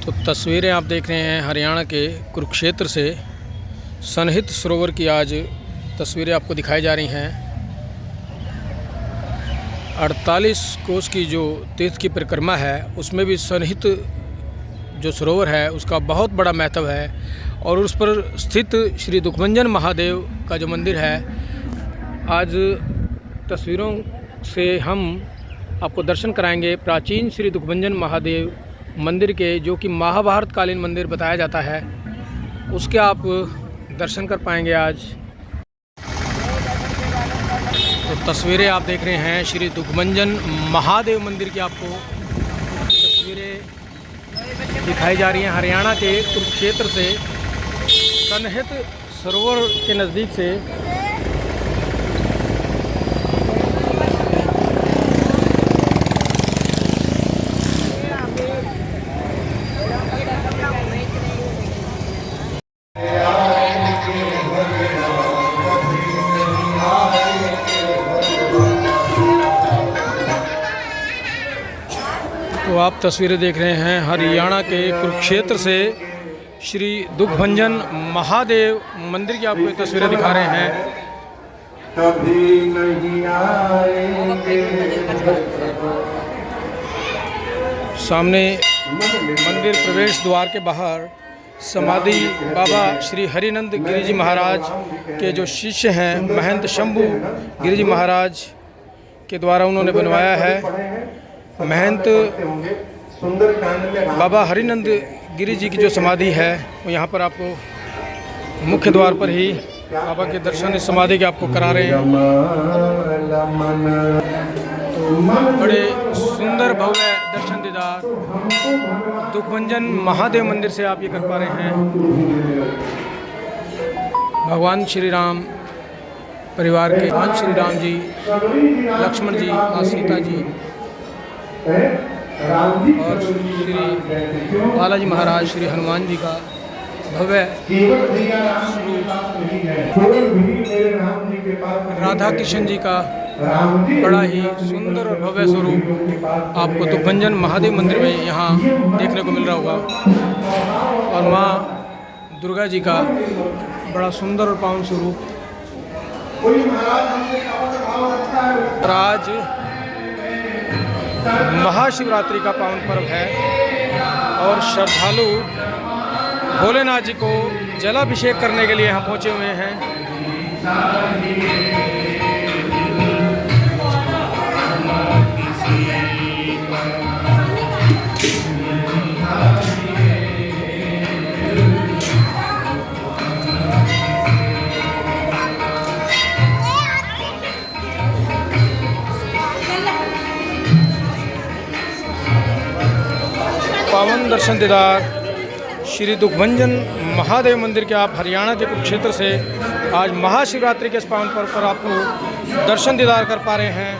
तो तस्वीरें आप देख रहे हैं हरियाणा के कुरुक्षेत्र से सनहित सरोवर की आज तस्वीरें आपको दिखाई जा रही हैं। 48 कोस की जो तीर्थ की परिक्रमा है उसमें भी सनहित जो सरोवर है उसका बहुत बड़ा महत्व है और उस पर स्थित श्री दुखभंजन महादेव का जो मंदिर है, आज तस्वीरों से हम आपको दर्शन कराएंगे प्राचीन श्री दुखभंजन महादेव मंदिर के, जो कि महाभारत कालीन मंदिर बताया जाता है। उसके आप दर्शन कर पाएंगे आज। तो तस्वीरें आप देख रहे हैं श्री दुखभंजन महादेव मंदिर की आपको तस्वीरें दिखाई जा रही हैं हरियाणा के कुरुक्षेत्र से सनहित सरोवर के नज़दीक से। तो आप तस्वीरें देख रहे हैं हरियाणा के कुरुक्षेत्र से श्री दुखभंजन महादेव मंदिर की आपको तस्वीरें दिखा रहे हैं। कभी नहीं आएंगे। सामने मंदिर प्रवेश द्वार के बाहर समाधि बाबा श्री हरिनंद गिरि जी महाराज के जो शिष्य हैं महंत शंभू गिरि जी महाराज के द्वारा उन्होंने बनवाया है। महंत बाबा हरिनंद गिरि जी की जो समाधि है वो यहाँ पर आपको मुख्य द्वार पर ही बाबा के दर्शन इस समाधि के आपको करा रहे हैं। तो बड़े सुंदर भव्य दर्शन दीदार दुखभंजन महादेव मंदिर से आप ये कर पा रहे हैं। भगवान श्री राम परिवार के भगवान श्री राम जी, लक्ष्मण जी और सीता जी और श्री बालाजी महाराज श्री हनुमान जी का भव्य राधा कृष्ण जी का बड़ा ही सुंदर और भव्य स्वरूप आपको दुखभंजन महादेव मंदिर में यहाँ देखने को मिल रहा होगा। और माँ दुर्गा जी का बड़ा सुंदर और पावन स्वरूप। आज महाशिवरात्रि का पावन पर्व है और श्रद्धालु भोलेनाथ जी को जलाभिषेक करने के लिए यहाँ पहुँचे हुए हैं। पावन दर्शन दीदार श्री दुखभंजन महादेव मंदिर के आप हरियाणा के कुरुक्षेत्र से आज महाशिवरात्रि के इस पावन पर्व पर आपको दर्शन दीदार कर पा रहे हैं।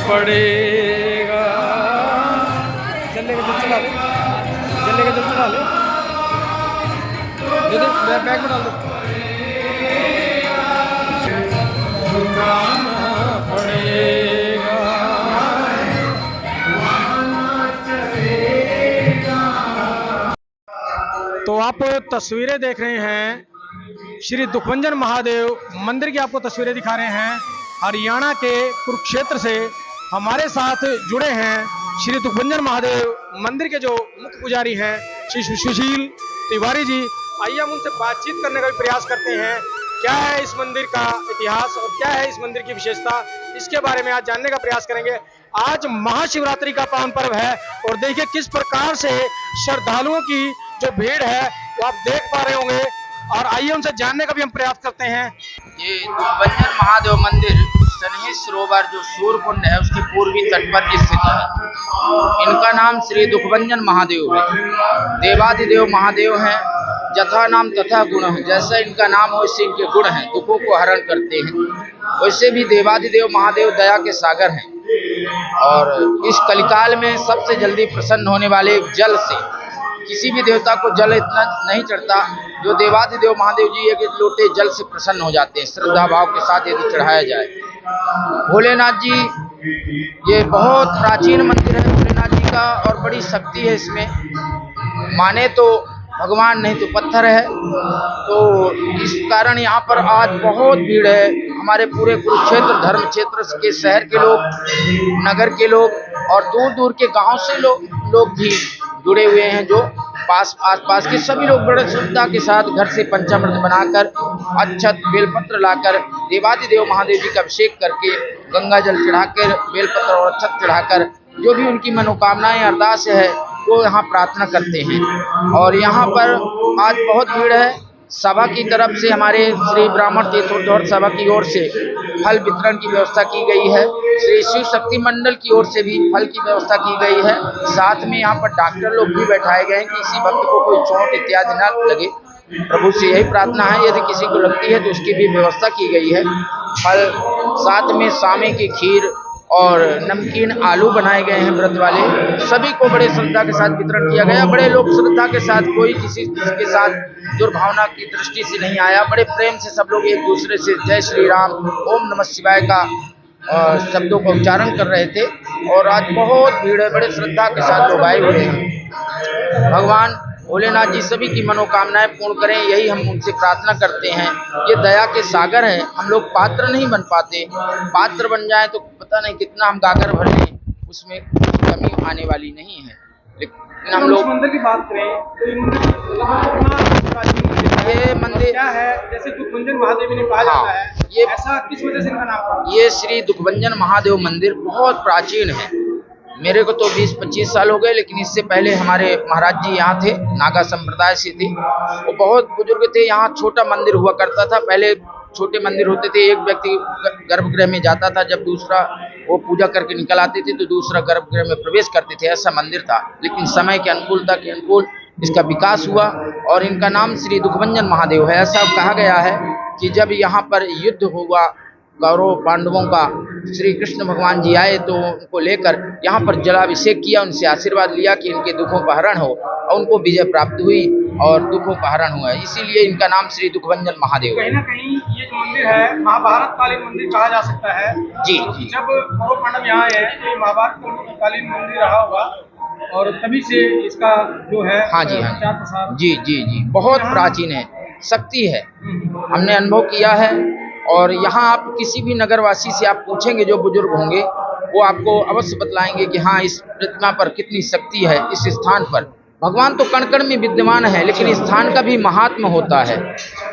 पड़ेगा चलने का चला ले, चलने का चला ले, दे दे बैग में डाल दो। तो आप तस्वीरें देख रहे हैं श्री दुखभंजन महादेव मंदिर की आपको तस्वीरें दिखा रहे हैं हरियाणा के कुरुक्षेत्र से। हमारे साथ जुड़े हैं श्री दुखभंजन महादेव मंदिर के जो मुख्य पुजारी हैं श्री सुशील तिवारी जी। आइए हम उनसे बातचीत करने का भी प्रयास करते हैं। क्या है इस मंदिर का इतिहास और क्या है इस मंदिर की विशेषता, इसके बारे में आज जानने का प्रयास करेंगे। आज महाशिवरात्रि का पावन पर्व है और देखिए किस प्रकार से श्रद्धालुओं की जो भीड़ है वो आप देख पा रहे होंगे और आइए उनसे जानने का भी हम प्रयास करते हैं। ये दुखभंजन महादेव मंदिर सनहित सरोवर जो सूर्यकुंड है उसके पूर्वी तट पर स्थित है। इनका नाम श्री दुखभंजन महादेव है। देवादिदेव महादेव हैं, जथा नाम तथा गुण है। जैसा इनका नाम हो वैसे इनके गुण हैं, दुखों को हरण करते हैं। वैसे भी देवादिदेव महादेव दया के सागर हैं और इस कलिकाल में सबसे जल्दी प्रसन्न होने वाले जल से किसी भी देवता को जल इतना नहीं चढ़ता जो देवादिदेव महादेव जी एक एक लोटे जल से प्रसन्न हो जाते हैं, श्रद्धा भाव के साथ यदि चढ़ाया जाए। भोलेनाथ जी ये बहुत प्राचीन मंदिर है भोलेनाथ जी का, और बड़ी शक्ति है इसमें। माने तो भगवान, नहीं तो पत्थर है। तो इस कारण यहाँ पर आज बहुत भीड़ है। हमारे पूरे कुरुक्षेत्र धर्म क्षेत्र के शहर के लोग, नगर के लोग और दूर दूर के गांव से लोग भी जुड़े हुए हैं, जो आस-पास के सभी लोग बड़े श्रद्धा के साथ घर से पंचामृत बनाकर, अक्षत बेलपत्र लाकर, देवादिदेव महादेव जी का अभिषेक करके, गंगा जल चढ़ाकर, बेलपत्र और अक्षत चढ़ाकर जो भी उनकी मनोकामनाएं अरदास है वो यहाँ प्रार्थना करते हैं। और यहाँ पर आज बहुत भीड़ है। सभा की तरफ से हमारे श्री ब्राह्मण तीर्थोद्धार सभा की ओर से फल वितरण की व्यवस्था की गई है। श्री शिव शक्ति मंडल की ओर से भी फल की व्यवस्था की गई है। साथ में यहाँ पर डॉक्टर लोग भी बैठाए गए हैं कि किसी भक्त को कोई चोट इत्यादि न लगे। प्रभु से यही प्रार्थना है, यदि किसी को लगती है तो उसकी भी व्यवस्था की गई है। फल, साथ में सामे की खीर और नमकीन आलू बनाए गए हैं व्रत वाले। सभी को बड़े श्रद्धा के साथ वितरण किया गया। बड़े लोग श्रद्धा के साथ, कोई किसी के साथ दुर्भावना की दृष्टि से नहीं आया। बड़े प्रेम से सब लोग एक दूसरे से जय श्री राम, ओम नमः शिवाय का शब्दों का उच्चारण कर रहे थे। और आज बहुत भीड़ है, बड़े श्रद्धा के साथ लोग आए हुए हैं। भगवान भोलेनाथ जी सभी की मनोकामनाएं पूर्ण करें, यही हम उनसे प्रार्थना करते हैं। ये दया के सागर हैं, हम लोग पात्र नहीं बन पाते। पात्र बन जाए तो पता नहीं कितना हम गागर भर लें, उसमें कमी आने वाली नहीं है। लेकिन हम लोग मंदिर की बात करें तो ये मंदिर क्या है, जैसे दुखभंजन महादेव ने कहा जाता है, ये ऐसा किस वजह से इनका नाम पड़ा? ये श्री दुखभंजन महादेव मंदिर बहुत प्राचीन है। मेरे को तो 20-25 साल हो गए, लेकिन इससे पहले हमारे महाराज जी यहाँ थे, नागा संप्रदाय से थे। वो बहुत बुजुर्ग थे। यहाँ छोटा मंदिर हुआ करता था। पहले छोटे मंदिर होते थे, एक व्यक्ति गर्भगृह में जाता था, जब दूसरा वो पूजा करके निकल आते थे तो दूसरा गर्भगृह में प्रवेश करते थे, ऐसा मंदिर था। लेकिन समय के अनुकूलता के अनुकूल इसका विकास हुआ और इनका नाम श्री दुखभंजन महादेव है। ऐसा कहा गया है कि जब यहाँ पर युद्ध हुआ कौरव पांडवों का, श्री कृष्ण भगवान जी आए तो उनको लेकर यहाँ पर जलाभिषेक किया, उनसे आशीर्वाद लिया कि इनके दुखों का हरण हो, और उनको विजय प्राप्त हुई और दुखों का हरण हुआ। इसीलिए इनका नाम श्री दुखभंजन महादेव है। कहीं ना कहीं ये जो मंदिर है महाभारत कालीन मंदिर कहा जा सकता है। जी जी। जब कौरव पांडव यहाँ आए तो ये महाभारत कालीन मंदिर रहा होगा और तभी से इसका जो है हाँ जी, हाँ प्रचार प्रसार। जी जी जी, बहुत प्राचीन है, शक्ति है, हमने अनुभव किया है। और यहाँ आप किसी भी नगरवासी से आप पूछेंगे, जो बुजुर्ग होंगे वो आपको अवश्य बतलाएंगे कि हाँ, इस प्रतिमा पर कितनी शक्ति है। इस स्थान पर भगवान तो कण कण में विद्यमान है, लेकिन इस स्थान का भी महात्म्य होता है।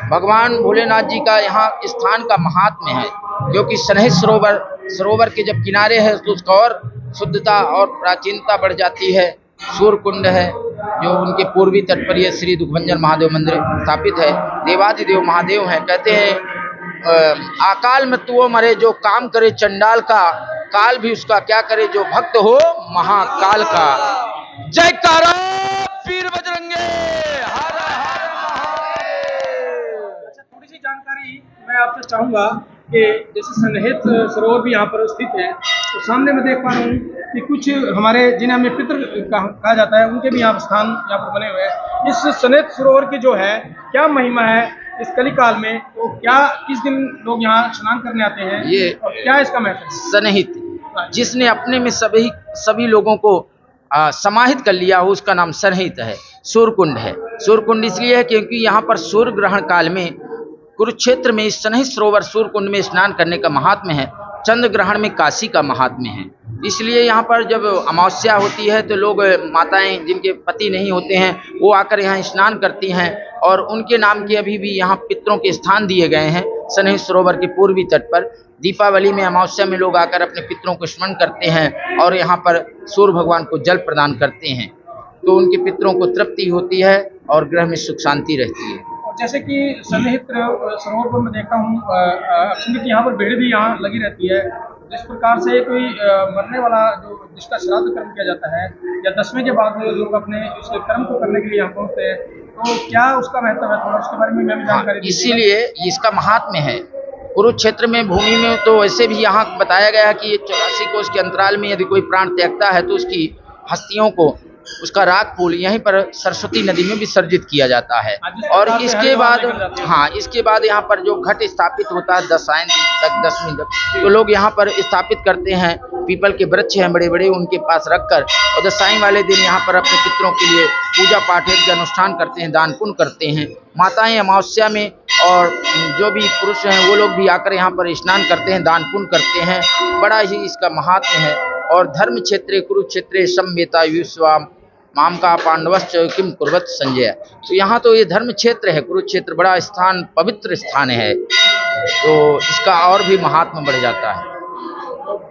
भगवान भोलेनाथ जी का यहाँ स्थान का महात्म्य है, क्योंकि सनहित सरोवर के जब किनारे है तो उसका और शुद्धता और प्राचीनता बढ़ जाती है। सूर्यकुंड है जो उनके पूर्वी तट पर यह श्री दुखभंजन महादेव मंदिर स्थापित है। देवादिदेव महादेव हैं। कहते हैं अकाल मृत्युओं मरे जो काम करे चंडाल का, काल भी उसका क्या करे जो भक्त हो महाकाल का। जयकारा वीर बजरंगे, हर हर महादेव। अच्छा, थोड़ी सी जानकारी मैं आपसे चाहूंगा कि जैसे सनहित सरोवर भी यहाँ पर स्थित है, तो सामने मैं देख पा रहा हूँ कि कुछ हमारे जिन्हें हमें पितृ कहा जाता है, उनके भी यहाँ स्थान यहाँ पर बने हुए हैं। इस सनहित सरोवर की जो है क्या महिमा है इस कलिकाल में, तो क्या किस दिन लोग यहाँ स्नान करने आते हैं, ये और क्या इसका महत्व है? सनहित, जिसने अपने में सभी लोगों को समाहित कर लिया हो, उसका नाम सनहित है। सूर्यकुंड है। सूर्यकुंड इसलिए है क्योंकि यहाँ पर सूर्य ग्रहण काल में कुरुक्षेत्र में इस सनहित सरोवर सूर्यकुंड में स्नान करने का महात्म्य है। चंद्र ग्रहण में काशी का महात्म्य है। इसलिए यहाँ पर जब अमावस्या होती है तो लोग, माताएं जिनके पति नहीं होते हैं, वो आकर यहाँ स्नान करती हैं, और उनके नाम के अभी भी यहाँ पितरों के स्थान दिए गए हैं सनहित सरोवर के पूर्वी तट पर। दीपावली में, अमावस्या में लोग आकर अपने पितरों को स्मरण करते हैं और यहाँ पर सूर्य भगवान को जल प्रदान करते हैं, तो उनके पितरों को तृप्ति होती है और ग्रह में सुख शांति रहती है। जैसे कि सन्निहित सरोवर पर मैं देखता हूँ अक्सर यहाँ पर भीड़ भी यहाँ लगी रहती है। जिस प्रकार से कोई मरने वाला जिसका श्राद्ध कर्म किया जाता है या 10वें के बाद लोग अपने उस कर्म को करने के लिए यहाँ पहुँचते हैं, तो क्या उसका महत्व है, थोड़ा उसके बारे में मैं भी जानकारी। इसीलिए इसका महात्म्य है। कुरुक्षेत्र में भूमि में तो वैसे भी यहाँ बताया गया है कि 84 कोष के अंतराल में यदि कोई प्राण त्यागता है तो उसकी हस्तियों को उसका राग फूल यहीं पर सरस्वती नदी में विसर्जित किया जाता है। और इसके बाद इसके बाद यहाँ पर जो घट स्थापित होता है 10 दिन तक 10वीं तक, तो लोग यहाँ पर स्थापित करते हैं। पीपल के वृक्ष हैं बड़े बड़े, उनके पास रखकर, और दसाई वाले दिन यहाँ पर अपने पितरों के लिए पूजा पाठ के अनुष्ठान करते हैं, दान पुण्य करते हैं। माताएं अमावस्या में और जो भी पुरुष हैं वो लोग भी आकर यहाँ पर स्नान करते हैं, दान पुण्य करते हैं। बड़ा ही इसका महात्म्य है। और धर्म क्षेत्रे कुरुक्षेत्रे सम्मेता विश्वाम माम का पांडवश्च किम कुर्वत संजय। तो यहाँ तो ये धर्म क्षेत्र है, कुरुक्षेत्र बड़ा स्थान, पवित्र स्थान है, तो इसका और भी महात्मा बढ़ जाता है।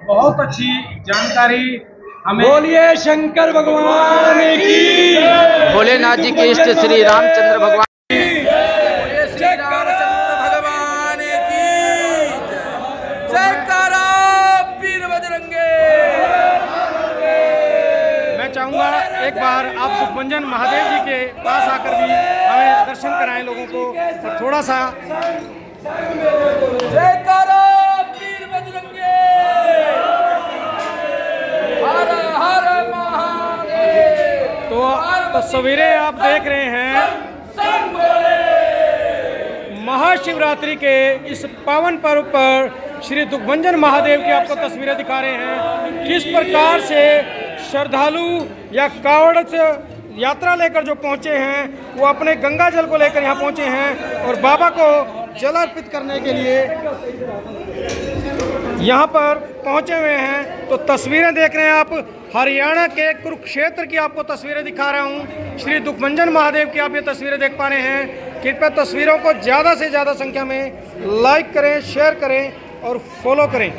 बहुत अच्छी जानकारी हमें। बोलिए शंकर भगवान की, भोलेनाथ जी के इष्ट श्री रामचंद्र भगवान एक बार आप दुखभंजन महादेव जी के पास आकर भी हमें दर्शन कराएं लोगों को, और थोड़ा सा जयकारा वीर बजरंगे, हर हर महादेव। तो तस्वीरें आप देख रहे हैं महाशिवरात्रि के इस पावन पर्व पर श्री दुखभंजन महादेव की आपको तस्वीरें दिखा रहे हैं। किस प्रकार से श्रद्धालु या कावड़ से यात्रा लेकर जो पहुंचे हैं वो अपने गंगा जल को लेकर यहाँ पहुंचे हैं और बाबा को जल अर्पित करने के लिए यहाँ पर पहुंचे हुए हैं। तो तस्वीरें देख रहे हैं आप, हरियाणा के कुरुक्षेत्र की आपको तस्वीरें दिखा रहा हूँ। श्री दुखभंजन महादेव की आप ये तस्वीरें देख पा रहे हैं। कृपया तस्वीरों को ज़्यादा से ज़्यादा संख्या में लाइक करें, शेयर करें और फॉलो करें।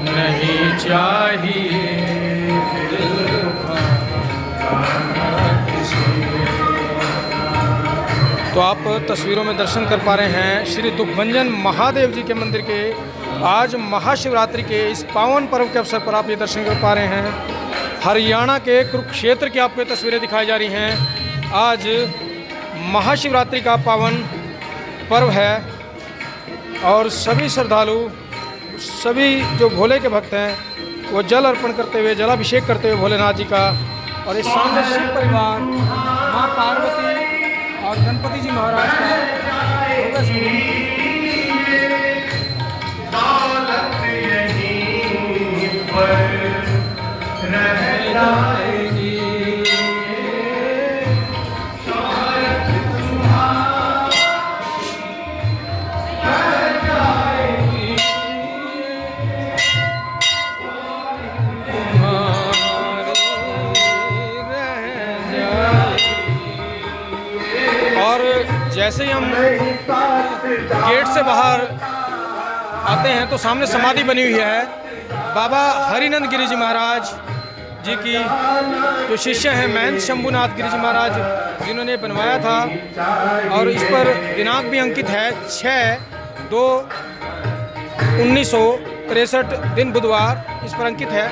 नहीं चाहिए तो आप तस्वीरों में दर्शन कर पा रहे हैं श्री दुखभंजन महादेव जी के मंदिर के आज महाशिवरात्रि के इस पावन पर्व के अवसर पर आप ये दर्शन कर पा रहे हैं। हरियाणा के कुरुक्षेत्र की आपको तस्वीरें दिखाई जा रही हैं। आज महाशिवरात्रि का पावन पर्व है और सभी श्रद्धालु, सभी जो भोले के भक्त हैं वो जल अर्पण करते हुए, जलाभिषेक करते हुए भोलेनाथ जी का, और इस सामने शिव परिवार, माँ पार्वती और गणपति जी महाराज का जैसे ही हम गेट से बाहर आते हैं तो सामने समाधि बनी हुई है बाबा हरिनंद गिरी जी महाराज जी की, जो शिष्य हैं महंत शंभुनाथ गिरी जी महाराज जिन्होंने बनवाया था। और इस पर दिनांक भी अंकित है 6/2/1963 दिन बुधवार इस पर अंकित है।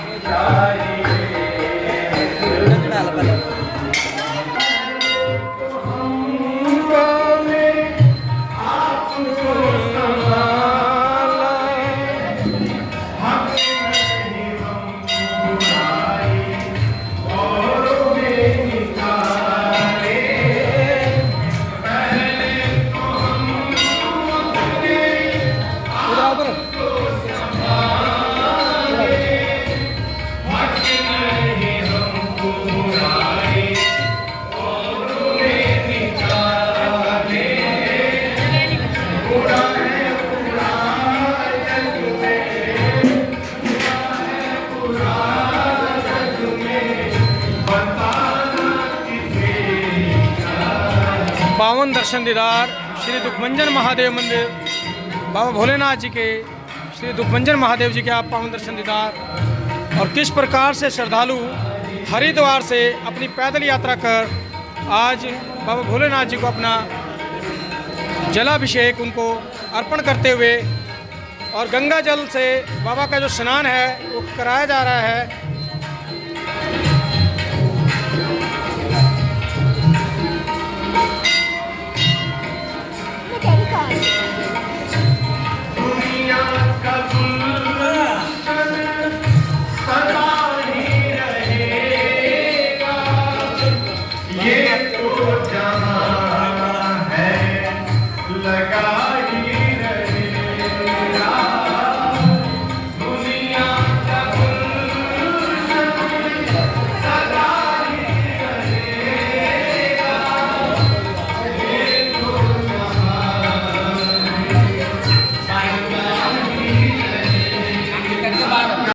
पावन दर्शन दीदार श्री दुखभंजन महादेव मंदिर, बाबा भोलेनाथ जी के श्री दुखभंजन महादेव जी के आप पावन दर्शन दीदार। और किस प्रकार से श्रद्धालु हरिद्वार से अपनी पैदल यात्रा कर आज बाबा भोलेनाथ जी को अपना जलाभिषेक उनको अर्पण करते हुए और गंगा जल से बाबा का जो स्नान है वो कराया जा रहा है।